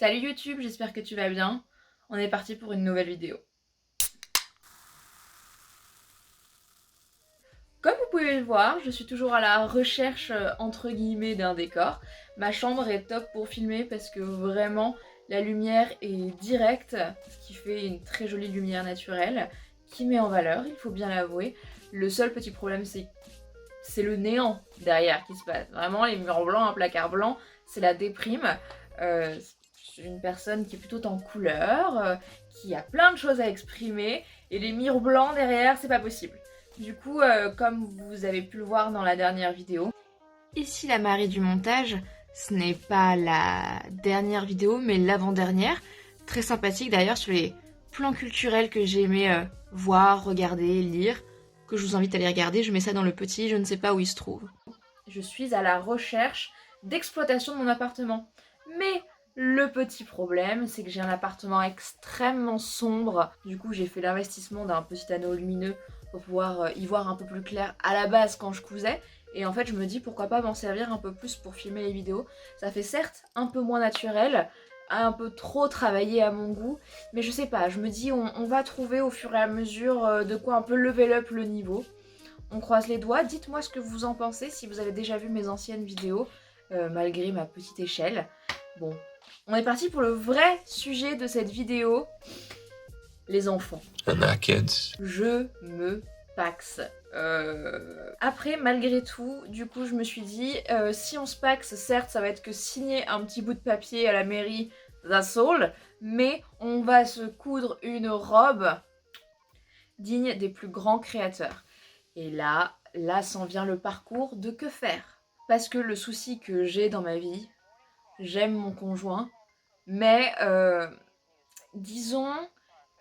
Salut YouTube, j'espère que tu vas bien. On est parti pour une nouvelle vidéo. Comme vous pouvez le voir, je suis toujours à la recherche entre guillemets d'un décor. Ma chambre est top pour filmer parce que vraiment la lumière est directe, ce qui fait une très jolie lumière naturelle qui met en valeur, il faut bien l'avouer. Le seul petit problème c'est le néant derrière qui se passe. Vraiment les murs blancs, un placard blanc, c'est la déprime. Je suis une personne qui est plutôt en couleur, qui a plein de choses à exprimer, et les murs blancs derrière, c'est pas possible. Du coup, comme vous avez pu le voir dans la dernière vidéo, ici la Marie du montage, ce n'est pas la dernière vidéo, mais l'avant-dernière. Très sympathique d'ailleurs sur les plans culturels que j'ai aimé voir, regarder, lire, que je vous invite à aller regarder. Je mets ça dans le petit, je ne sais pas où il se trouve. Je suis à la recherche d'exploitation de mon appartement. Mais le petit problème, c'est que j'ai un appartement extrêmement sombre. Du coup, j'ai fait l'investissement d'un petit anneau lumineux pour pouvoir y voir un peu plus clair à la base quand je cousais. Et en fait, je me dis pourquoi pas m'en servir un peu plus pour filmer les vidéos. Ça fait certes un peu moins naturel, un peu trop travaillé à mon goût, mais je sais pas, je me dis on va trouver au fur et à mesure de quoi un peu level up le niveau. On croise les doigts, dites-moi ce que vous en pensez si vous avez déjà vu mes anciennes vidéos, malgré ma petite échelle. Bon, on est parti pour le vrai sujet de cette vidéo, les enfants. Je me paxe. Après, malgré tout, du coup, je me suis dit, si on se paxe, certes, ça va être que signer un petit bout de papier à la mairie, that's all, mais on va se coudre une robe digne des plus grands créateurs. Et là s'en vient le parcours de que faire. Parce que le souci que j'ai dans ma vie, j'aime mon conjoint, mais disons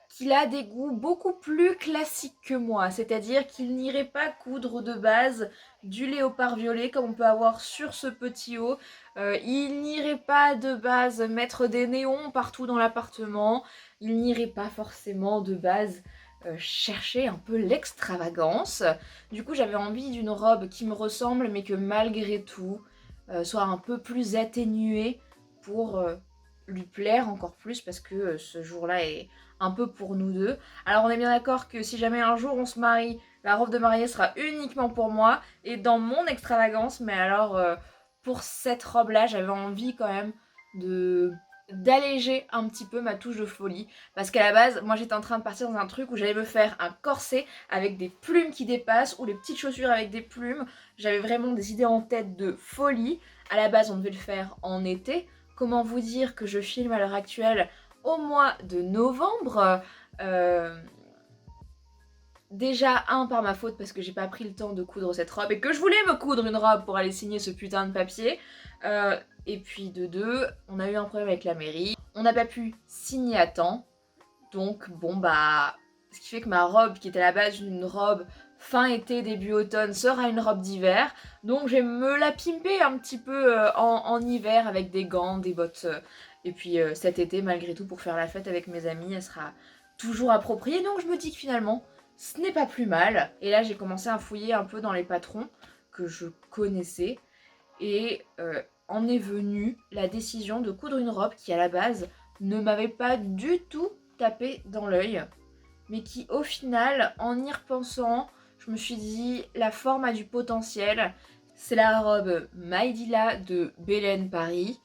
qu'il a des goûts beaucoup plus classiques que moi, c'est-à-dire qu'il n'irait pas coudre de base du léopard violet comme on peut avoir sur ce petit haut, il n'irait pas de base mettre des néons partout dans l'appartement, il n'irait pas forcément de base chercher un peu l'extravagance. Du coup j'avais envie d'une robe qui me ressemble mais que malgré tout soit un peu plus atténuée pour lui plaire encore plus parce que ce jour-là est un peu pour nous deux. Alors on est bien d'accord que si jamais un jour on se marie, la robe de mariée sera uniquement pour moi et dans mon extravagance, mais alors pour cette robe-là, j'avais envie quand même de d'alléger un petit peu ma touche de folie parce qu'à la base moi j'étais en train de partir dans un truc où j'allais me faire un corset avec des plumes qui dépassent ou les petites chaussures avec des plumes. J'avais vraiment des idées en tête de folie. À la base on devait le faire en été. Comment vous dire que je filme à l'heure actuelle au mois de novembre. Déjà, par ma faute parce que j'ai pas pris le temps de coudre cette robe et que je voulais me coudre une robe pour aller signer ce putain de papier. Et puis de deux, on a eu un problème avec la mairie. On n'a pas pu signer à temps. Donc bon bah, ce qui fait que ma robe qui était à la base une robe fin été, début automne, sera une robe d'hiver. Donc je vais me la pimper un petit peu en hiver avec des gants, des bottes. Et puis cet été, malgré tout, pour faire la fête avec mes amis, elle sera toujours appropriée. Donc je me dis que finalement, ce n'est pas plus mal. Et là, j'ai commencé à fouiller un peu dans les patrons que je connaissais. Et en est venue la décision de coudre une robe qui, à la base, ne m'avait pas du tout tapé dans l'œil. Mais qui, au final, en y repensant, je me suis dit, la forme a du potentiel. C'est la robe Maïdila de Belen Paris.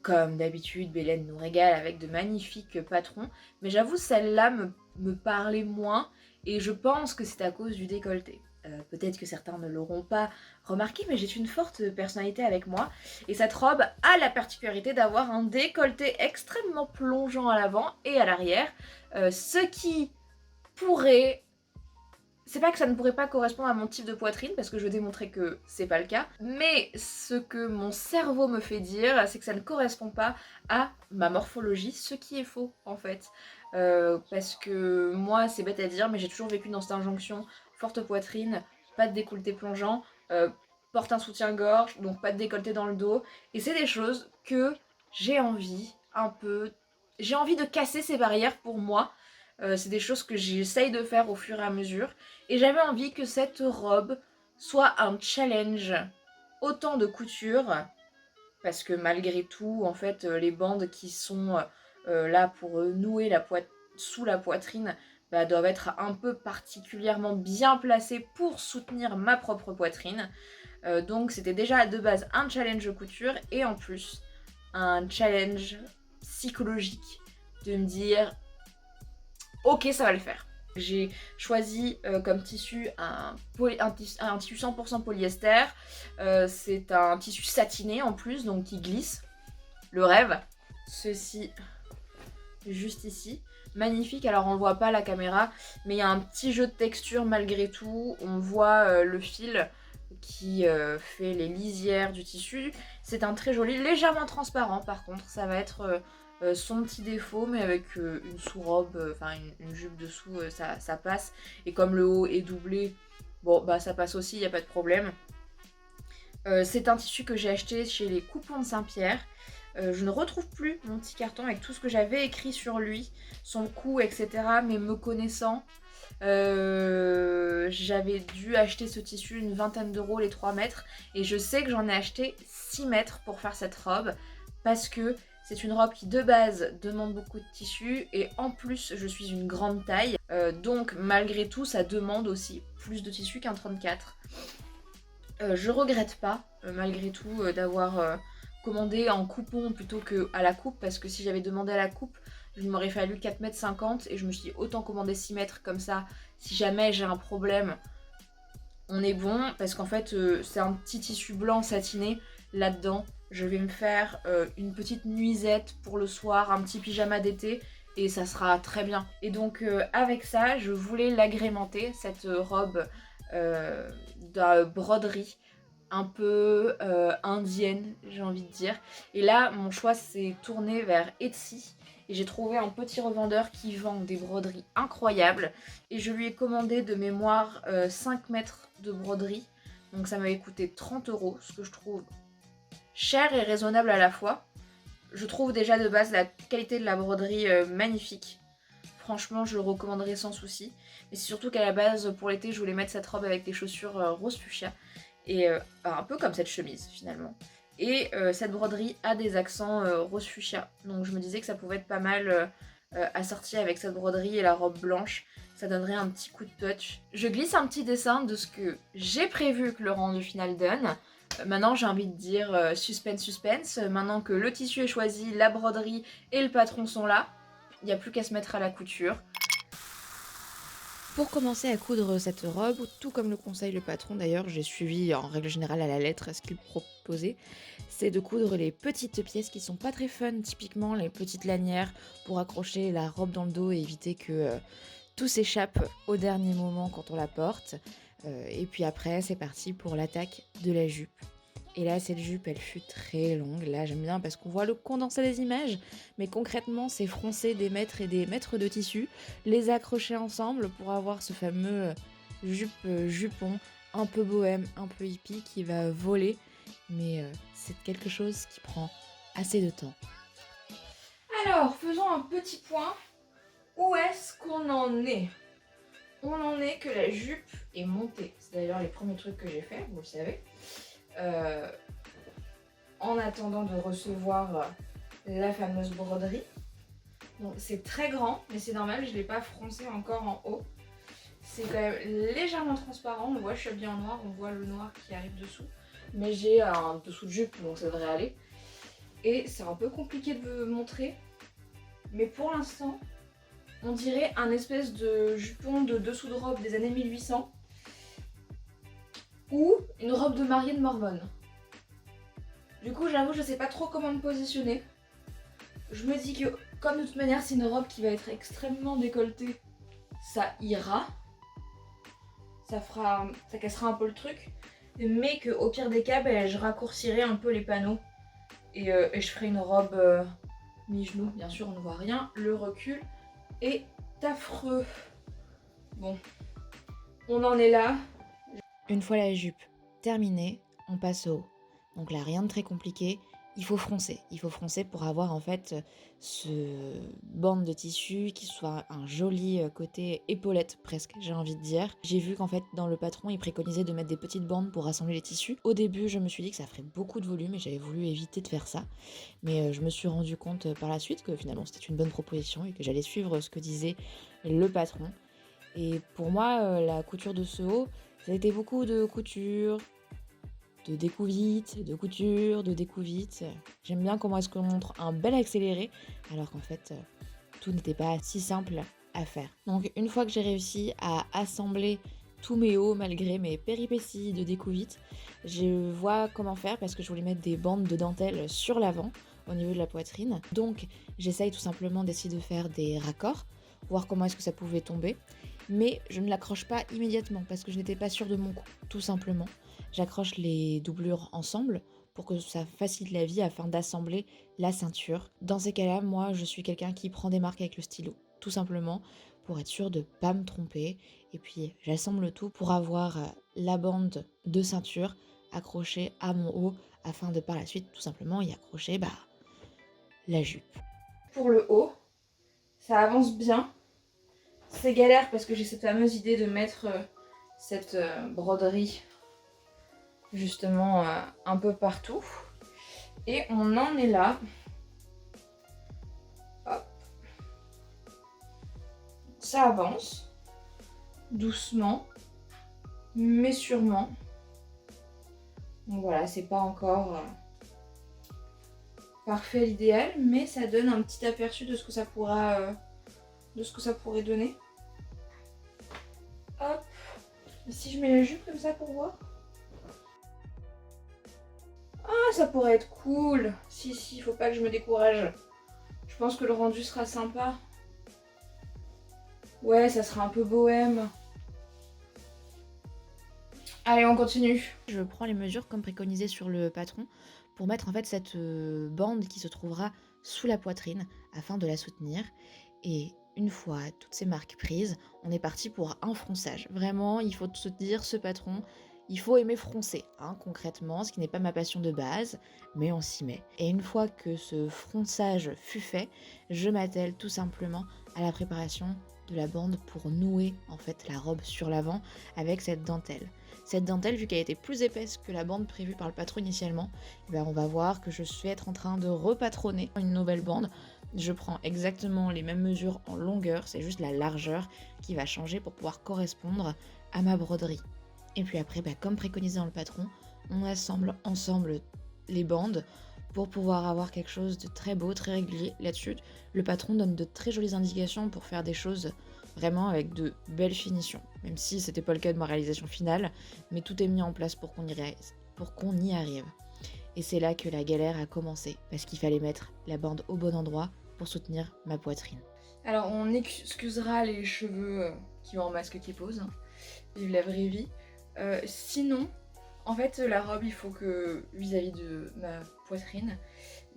Comme d'habitude, Belen nous régale avec de magnifiques patrons. Mais j'avoue, celle-là me parlait moins. Et je pense que c'est à cause du décolleté. Peut-être que certains ne l'auront pas remarqué, mais j'ai une forte personnalité avec moi. Et cette robe a la particularité d'avoir un décolleté extrêmement plongeant à l'avant et à l'arrière. Ce qui pourrait... C'est pas que ça ne pourrait pas correspondre à mon type de poitrine, parce que je vais démontrer que c'est pas le cas, mais ce que mon cerveau me fait dire, c'est que ça ne correspond pas à ma morphologie, ce qui est faux en fait. Parce que moi, c'est bête à dire, mais j'ai toujours vécu dans cette injonction, forte poitrine, pas de décolleté plongeant, porte un soutien-gorge, donc pas de décolleté dans le dos, et c'est des choses que j'ai envie un peu... J'ai envie de casser ces barrières pour moi. C'est des choses que j'essaye de faire au fur et à mesure. Et j'avais envie que cette robe soit un challenge autant de couture parce que malgré tout, en fait, les bandes qui sont là pour nouer sous la poitrine, bah, doivent être un peu particulièrement bien placées pour soutenir ma propre poitrine. Donc c'était déjà de base un challenge couture et en plus un challenge psychologique de me dire ok, ça va le faire. J'ai choisi comme tissu un tissu 100% polyester. C'est un tissu satiné en plus, donc qui glisse. Le rêve. Ceci, juste ici. Magnifique, alors on ne voit pas à la caméra, mais il y a un petit jeu de texture malgré tout. On voit le fil qui fait les lisières du tissu. C'est un très joli, légèrement transparent par contre. Ça va être son petit défaut, mais avec une sous-robe, enfin une jupe dessous, ça passe. Et comme le haut est doublé, bon bah ça passe aussi, il n'y a pas de problème. C'est un tissu que j'ai acheté chez les Coupons de Saint-Pierre. Je ne retrouve plus mon petit carton avec tout ce que j'avais écrit sur lui, son coût, etc. Mais me connaissant, j'avais dû acheter ce tissu une vingtaine d'euros les 3 mètres. Et je sais que j'en ai acheté 6 mètres pour faire cette robe. Parce que c'est une robe qui de base demande beaucoup de tissu. Et en plus, je suis une grande taille. Donc malgré tout, ça demande aussi plus de tissu qu'un 34. Je regrette pas, malgré tout, d'avoir commandé en coupon plutôt qu'à la coupe, parce que si j'avais demandé à la coupe, il m'aurait fallu 4,50 m et je me suis dit autant commander 6 mètres comme ça, si jamais j'ai un problème, on est bon, parce qu'en fait c'est un petit tissu blanc satiné, là-dedans je vais me faire une petite nuisette pour le soir, un petit pyjama d'été, et ça sera très bien. Et donc avec ça, je voulais l'agrémenter, cette robe de broderie un peu indienne, j'ai envie de dire. Et là, mon choix s'est tourné vers Etsy. Et j'ai trouvé un petit revendeur qui vend des broderies incroyables. Et je lui ai commandé de mémoire 5 mètres de broderie. Donc ça m'avait coûté 30 euros, ce que je trouve cher et raisonnable à la fois. Je trouve déjà de base la qualité de la broderie magnifique. Franchement, je le recommanderais sans souci. Mais c'est surtout qu'à la base, pour l'été, je voulais mettre cette robe avec des chaussures rose fuchsia. Et un peu comme cette chemise finalement. Et cette broderie a des accents rose fuchsia. Donc je me disais que ça pouvait être pas mal assorti avec cette broderie et la robe blanche. Ça donnerait un petit coup de touch. Je glisse un petit dessin de ce que j'ai prévu que le rendu final donne. Maintenant j'ai envie de dire suspense suspense. Maintenant que le tissu est choisi, la broderie et le patron sont là, il n'y a plus qu'à se mettre à la couture. Pour commencer à coudre cette robe, tout comme le conseille le patron d'ailleurs, j'ai suivi en règle générale à la lettre ce qu'il proposait, c'est de coudre les petites pièces qui sont pas très fun, typiquement les petites lanières pour accrocher la robe dans le dos et éviter que tout s'échappe au dernier moment quand on la porte. Et puis après, c'est parti pour l'attaque de la jupe. Et là, cette jupe, elle fut très longue. Là, j'aime bien parce qu'on voit le condensé des images. Mais concrètement, c'est froncer des mètres et des mètres de tissu, les accrocher ensemble pour avoir ce fameux jupon un peu bohème, un peu hippie qui va voler. Mais c'est quelque chose qui prend assez de temps. Alors, faisons un petit point. Où est-ce qu'on en est? On en est que la jupe est montée. C'est d'ailleurs les premiers trucs que j'ai fait, vous le savez. En attendant de recevoir la fameuse broderie. Bon, c'est très grand, mais c'est normal, je ne l'ai pas froncé encore en haut. C'est quand même légèrement transparent, on voit je suis habillée en noir, on voit le noir qui arrive dessous. Mais j'ai un dessous de jupe, donc ça devrait aller. Et c'est un peu compliqué de montrer. Mais pour l'instant, on dirait un espèce de jupon de dessous de robe des années 1800. Ou une robe de mariée de Mormone. Du coup, j'avoue, je sais pas trop comment me positionner. Je me dis que, comme de toute manière, c'est une robe qui va être extrêmement décolletée, ça ira. Ça cassera un peu le truc. Mais qu'au pire des cas, ben, je raccourcirai un peu les panneaux. Et je ferai une robe mi-genou. Bien sûr, on ne voit rien. Le recul est affreux. Bon, on en est là. Une fois la jupe terminée, on passe au haut. Donc là, rien de très compliqué. Il faut froncer pour avoir en fait ce bande de tissu qui soit un joli côté épaulette presque, j'ai envie de dire. J'ai vu qu'en fait dans le patron il préconisait de mettre des petites bandes pour rassembler les tissus. Au début je me suis dit que ça ferait beaucoup de volume et j'avais voulu éviter de faire ça. Mais je me suis rendu compte par la suite que finalement c'était une bonne proposition et que j'allais suivre ce que disait le patron. Et pour moi la couture de ce haut, ça a été beaucoup de couture, de découvite, de couture, de découvite. J'aime bien comment est-ce qu'on montre un bel accéléré, alors qu'en fait, tout n'était pas si simple à faire. Donc une fois que j'ai réussi à assembler tous mes hauts malgré mes péripéties de découvite, je vois comment faire parce que je voulais mettre des bandes de dentelle sur l'avant au niveau de la poitrine. Donc j'essaye tout simplement d'essayer de faire des raccords, voir comment est-ce que ça pouvait tomber. Mais je ne l'accroche pas immédiatement parce que je n'étais pas sûre de mon coup, tout simplement. J'accroche les doublures ensemble pour que ça facilite la vie afin d'assembler la ceinture. Dans ces cas-là, moi, je suis quelqu'un qui prend des marques avec le stylo, tout simplement pour être sûr de ne pas me tromper. Et puis, j'assemble le tout pour avoir la bande de ceinture accrochée à mon haut afin de par la suite, tout simplement, y accrocher la jupe. Pour le haut, ça avance bien. C'est galère parce que j'ai cette fameuse idée de mettre cette broderie justement un peu partout. Et on en est là. Hop. Ça avance. Doucement. Mais sûrement. Donc voilà, c'est pas encore parfait l'idéal. Mais ça donne un petit aperçu de ce que ça pourra... de ce que ça pourrait donner. Hop. Et si je mets la jupe comme ça pour voir. Ah, ça pourrait être cool. Si, faut pas que je me décourage. Je pense que le rendu sera sympa. Ouais, ça sera un peu bohème. Allez, on continue. Je prends les mesures comme préconisé sur le patron pour mettre en fait cette bande qui se trouvera sous la poitrine afin de la soutenir. Et une fois toutes ces marques prises, on est parti pour un fronçage. Vraiment, il faut se dire, ce patron, il faut aimer froncer, concrètement, ce qui n'est pas ma passion de base, mais on s'y met. Et une fois que ce fronçage fut fait, je m'attelle tout simplement à la préparation de la bande pour nouer en fait la robe sur l'avant avec cette dentelle. Cette dentelle, vu qu'elle était plus épaisse que la bande prévue par le patron initialement, on va voir que je suis en train de repatronner une nouvelle bande. Je prends exactement les mêmes mesures en longueur, c'est juste la largeur qui va changer pour pouvoir correspondre à ma broderie. Et puis après, comme préconisé dans le patron, on assemble ensemble les bandes pour pouvoir avoir quelque chose de très beau, très régulier. Là-dessus, le patron donne de très jolies indications pour faire des choses vraiment avec de belles finitions. Même si c'était pas le cas de ma réalisation finale, mais tout est mis en place pour qu'on y arrive. Et c'est là que la galère a commencé, parce qu'il fallait mettre la bande au bon endroit pour soutenir ma poitrine. Alors on excusera les cheveux qui ont un masque qui pose, vive la vraie vie. Sinon, en fait la robe, il faut que, vis-à-vis de ma poitrine,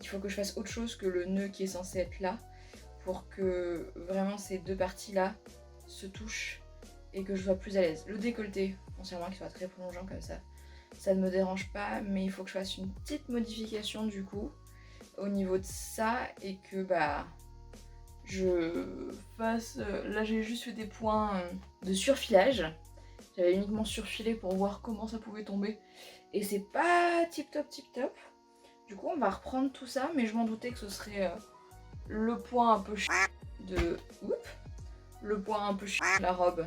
il faut que je fasse autre chose que le nœud qui est censé être là, pour que vraiment ces deux parties-là se touchent et que je sois plus à l'aise. Le décolleté, foncièrement, qu'il soit très prolongeant comme ça ne me dérange pas, mais il faut que je fasse une petite modification du coup au niveau de ça et que je fasse... Là j'ai juste fait des points de surfilage. J'avais uniquement surfilé pour voir comment ça pouvait tomber et c'est pas tip top. Du coup on va reprendre tout ça, mais je m'en doutais que ce serait le point un peu de... le point un peu de la robe.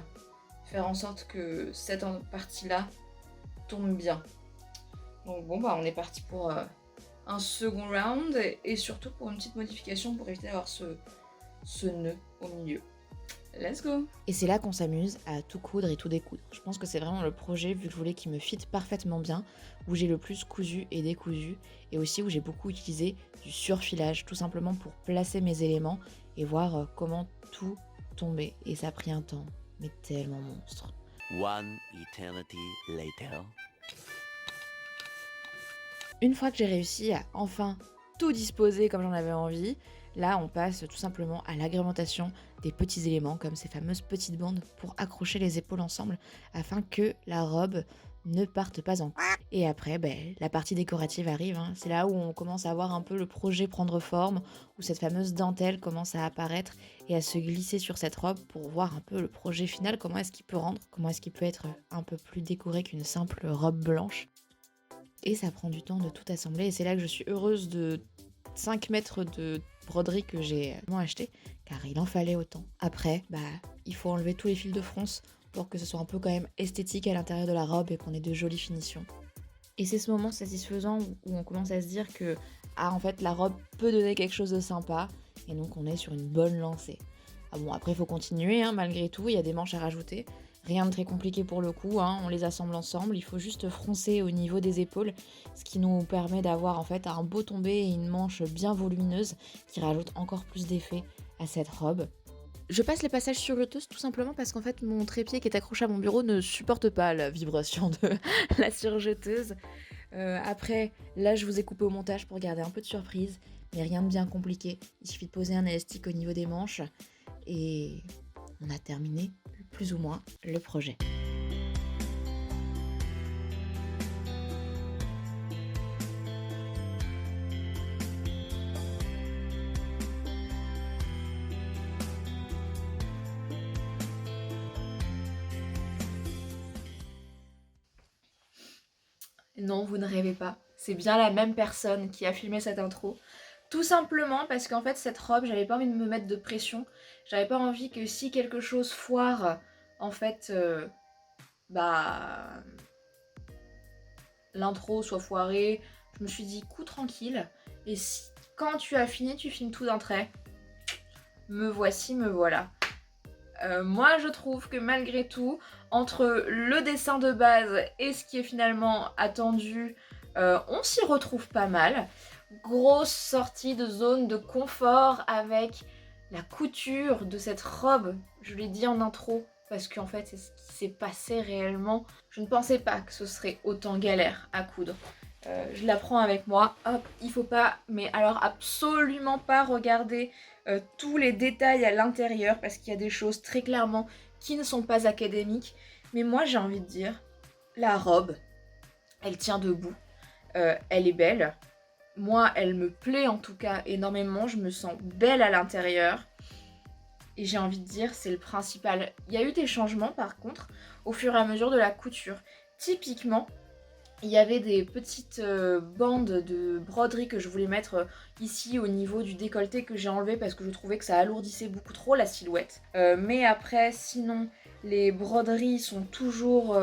Faire en sorte que cette partie-là tombe bien. Donc bon, on est parti pour un second round et surtout pour une petite modification pour éviter d'avoir ce nœud au milieu. Let's go! Et c'est là qu'on s'amuse à tout coudre et tout découdre. Je pense que c'est vraiment le projet, vu que je voulais qu'il me fitte parfaitement bien, où j'ai le plus cousu et décousu, et aussi où j'ai beaucoup utilisé du surfilage, tout simplement pour placer mes éléments et voir comment tout tombait. Et ça a pris un temps, mais tellement monstre. One eternity later. Une fois que j'ai réussi à enfin tout disposer comme j'en avais envie, là on passe tout simplement à l'agrémentation des petits éléments comme ces fameuses petites bandes pour accrocher les épaules ensemble afin que la robe ne partent pas en couille. Et après, la partie décorative arrive, hein. C'est là où on commence à voir un peu le projet prendre forme, où cette fameuse dentelle commence à apparaître et à se glisser sur cette robe pour voir un peu le projet final, comment est-ce qu'il peut rendre, comment est-ce qu'il peut être un peu plus décoré qu'une simple robe blanche. Et ça prend du temps de tout assembler et c'est là que je suis heureuse de 5 mètres de broderie que j'ai acheté, car il en fallait autant. Après, il faut enlever tous les fils de fronce pour que ce soit un peu quand même esthétique à l'intérieur de la robe et qu'on ait de jolies finitions. Et c'est ce moment satisfaisant où on commence à se dire que en fait la robe peut donner quelque chose de sympa et donc on est sur une bonne lancée. Après il faut continuer, hein, malgré tout, il y a des manches à rajouter. Rien de très compliqué pour le coup, hein, on les assemble ensemble, il faut juste froncer au niveau des épaules, ce qui nous permet d'avoir en fait un beau tombé et une manche bien volumineuse qui rajoute encore plus d'effet à cette robe. Je passe les passages sur jeteuse tout simplement parce qu'en fait mon trépied qui est accroché à mon bureau ne supporte pas la vibration de la surjeteuse. Après, là je vous ai coupé au montage pour garder un peu de surprise, mais rien de bien compliqué. Il suffit de poser un élastique au niveau des manches et on a terminé plus ou moins le projet. Non, vous ne rêvez pas. C'est bien la même personne qui a filmé cette intro. Tout simplement parce qu'en fait, cette robe, j'avais pas envie de me mettre de pression. J'avais pas envie que si quelque chose foire, en fait, l'intro soit foirée. Je me suis dit, coup tranquille. Et si, quand tu as fini, tu filmes tout d'un trait. Me voici, me voilà. Moi, je trouve que malgré tout, entre le dessin de base et ce qui est finalement attendu, on s'y retrouve pas mal. Grosse sortie de zone de confort avec la couture de cette robe. Je l'ai dit en intro, parce qu'en fait, c'est ce qui s'est passé réellement. Je ne pensais pas que ce serait autant galère à coudre. Je la prends avec moi. Hop, il faut pas, mais alors absolument pas regarder tous les détails à l'intérieur parce qu'il y a des choses très clairement qui ne sont pas académiques. Mais moi, j'ai envie de dire, la robe, elle tient debout. Elle est belle. Moi, elle me plaît en tout cas énormément. Je me sens belle à l'intérieur. Et j'ai envie de dire, c'est le principal. Il y a eu des changements par contre au fur et à mesure de la couture. Typiquement, il y avait des petites bandes de broderie que je voulais mettre ici au niveau du décolleté que j'ai enlevé parce que je trouvais que ça alourdissait beaucoup trop la silhouette. Mais après, sinon, les broderies sont toujours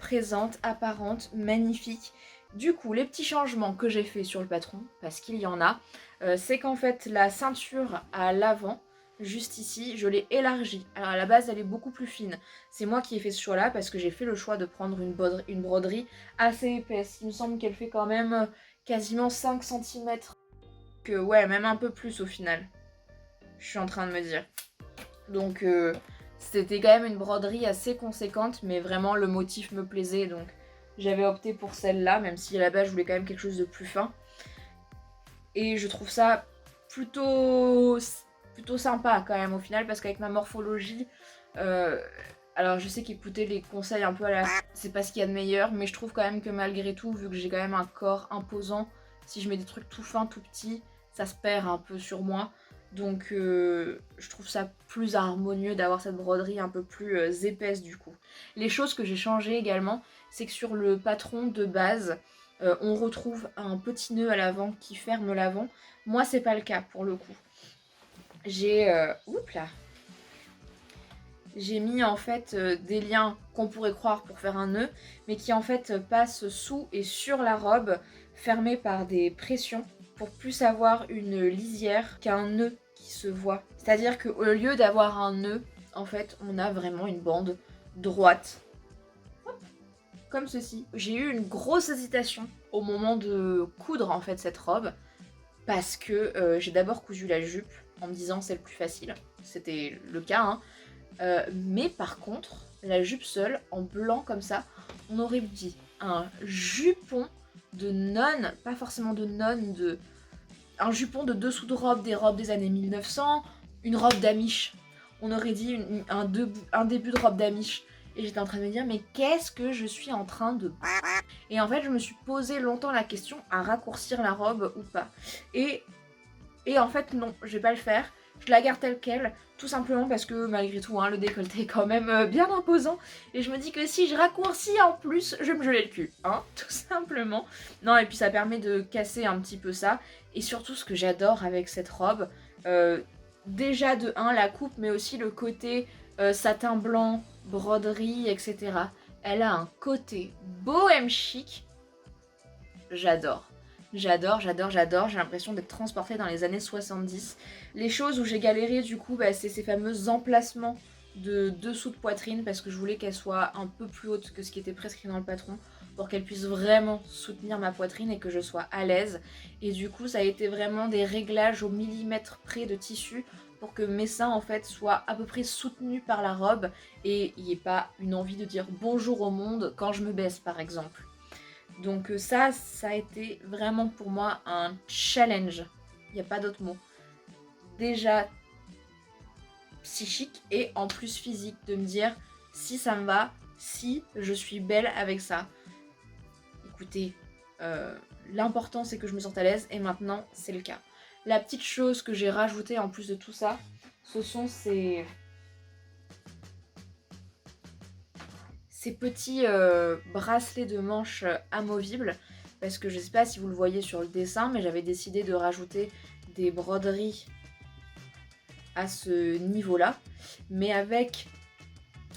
présentes, apparentes, magnifiques. Du coup, les petits changements que j'ai fait sur le patron, parce qu'il y en a, c'est qu'en fait la ceinture à l'avant, juste ici, je l'ai élargie. Alors à la base, elle est beaucoup plus fine. C'est moi qui ai fait ce choix-là parce que j'ai fait le choix de prendre une broderie assez épaisse. Il me semble qu'elle fait quand même quasiment 5 cm. Que ouais, même un peu plus au final. Je suis en train de me dire. Donc c'était quand même une broderie assez conséquente, mais vraiment le motif me plaisait, donc j'avais opté pour celle-là, même si à la base je voulais quand même quelque chose de plus fin. Et je trouve ça plutôt sympa quand même au final, parce qu'avec ma morphologie, alors je sais qu'écouter les conseils un peu à la c'est pas ce qu'il y a de meilleur, mais je trouve quand même que malgré tout, vu que j'ai quand même un corps imposant, si je mets des trucs tout fins, tout petits, ça se perd un peu sur moi. Donc je trouve ça plus harmonieux d'avoir cette broderie un peu plus épaisse du coup. Les choses que j'ai changées également, c'est que sur le patron de base, on retrouve un petit nœud à l'avant qui ferme l'avant. Moi c'est pas le cas pour le coup. J'ai mis en fait des liens qu'on pourrait croire pour faire un nœud, mais qui en fait passent sous et sur la robe, fermés par des pressions, pour plus avoir une lisière qu'un nœud qui se voit. C'est-à-dire qu'au lieu d'avoir un nœud, en fait, on a vraiment une bande droite. Hop, comme ceci. J'ai eu une grosse hésitation au moment de coudre en fait cette robe, parce que j'ai d'abord cousu la jupe en me disant c'est le plus facile. C'était le cas, hein. Mais par contre, la jupe seule, en blanc comme ça, on aurait dit un jupon de nonne, pas forcément de nonne, un jupon de dessous de robe, des robes des années 1900, une robe d'amish. On aurait dit un début de robe d'amish. et j'étais en train de me dire mais qu'est-ce que je suis en train de... Et en fait je me suis posé longtemps la question à raccourcir la robe ou pas. Et en fait non, je vais pas le faire. Je la garde telle quelle, tout simplement parce que malgré tout, hein, le décolleté est quand même bien imposant. Et je me dis que si je raccourcis en plus, je vais me geler le cul, hein, tout simplement. Non, et puis ça permet de casser un petit peu ça. Et surtout, ce que j'adore avec cette robe, déjà de 1, la coupe, mais aussi le côté satin blanc, broderie, etc. Elle a un côté bohème chic. J'adore. J'adore, j'adore, j'adore, j'ai l'impression d'être transportée dans les années 70. Les choses où j'ai galéré du coup, bah, c'est ces fameux emplacements de dessous de poitrine parce que je voulais qu'elle soit un peu plus haute que ce qui était prescrit dans le patron pour qu'elle puisse vraiment soutenir ma poitrine et que je sois à l'aise. Et du coup, ça a été vraiment des réglages au millimètre près de tissu pour que mes seins en fait soient à peu près soutenus par la robe et il n'y ait pas une envie de dire bonjour au monde quand je me baisse par exemple. Donc ça a été vraiment pour moi un challenge, il n'y a pas d'autre mot. Déjà psychique et en plus physique, de me dire si ça me va, si je suis belle avec ça. Écoutez, l'important c'est que je me sente à l'aise et maintenant c'est le cas. La petite chose que j'ai rajoutée en plus de tout ça, ce sont ces petits bracelets de manches amovibles parce que je sais pas si vous le voyez sur le dessin mais j'avais décidé de rajouter des broderies à ce niveau là mais avec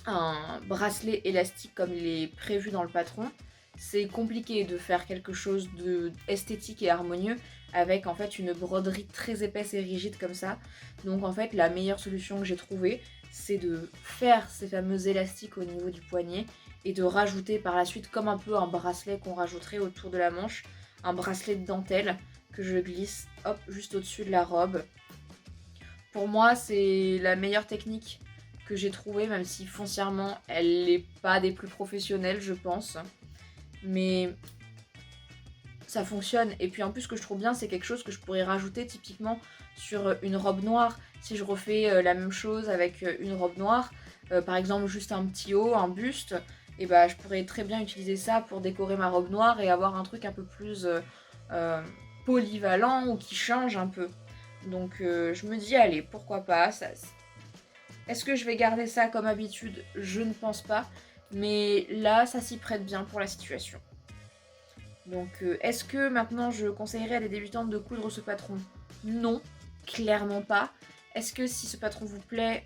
un bracelet élastique comme il est prévu dans le patron c'est compliqué de faire quelque chose de esthétique et harmonieux avec en fait une broderie très épaisse et rigide comme ça. Donc en fait la meilleure solution que j'ai trouvée c'est de faire ces fameux élastiques au niveau du poignet et de rajouter par la suite comme un peu un bracelet qu'on rajouterait autour de la manche, un bracelet de dentelle que je glisse hop juste au-dessus de la robe. Pour moi c'est la meilleure technique que j'ai trouvée même si foncièrement elle n'est pas des plus professionnelles je pense. Mais ça fonctionne et puis en plus ce que je trouve bien c'est quelque chose que je pourrais rajouter typiquement sur une robe noire si je refais la même chose avec une robe noire par exemple juste un petit haut, un buste et bah je pourrais très bien utiliser ça pour décorer ma robe noire et avoir un truc un peu plus polyvalent ou qui change un peu donc je me dis allez pourquoi pas ça... Est-ce que je vais garder ça comme habitude? Je ne pense pas mais là ça s'y prête bien pour la situation. Donc est-ce que maintenant je conseillerais à des débutantes de coudre ce patron? Non, clairement pas. Est-ce que si ce patron vous plaît,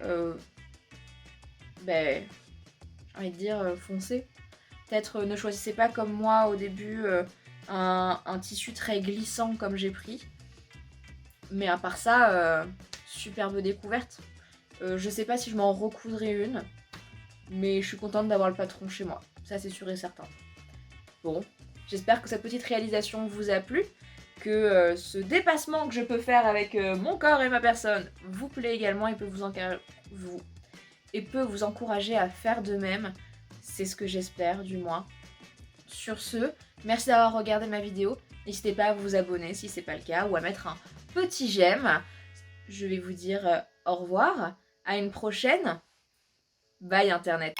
j'ai envie de dire foncez. Peut-être ne choisissez pas comme moi au début un tissu très glissant comme j'ai pris. Mais à part ça, superbe découverte. Je sais pas si je m'en recoudrai une, mais je suis contente d'avoir le patron chez moi. Ça c'est sûr et certain. Bon. J'espère que cette petite réalisation vous a plu, que ce dépassement que je peux faire avec mon corps et ma personne vous plaît également et peut vous encourager à faire de même. C'est ce que j'espère du moins. Sur ce, merci d'avoir regardé ma vidéo. N'hésitez pas à vous abonner si ce n'est pas le cas ou à mettre un petit j'aime. Je vais vous dire au revoir, à une prochaine. Bye Internet.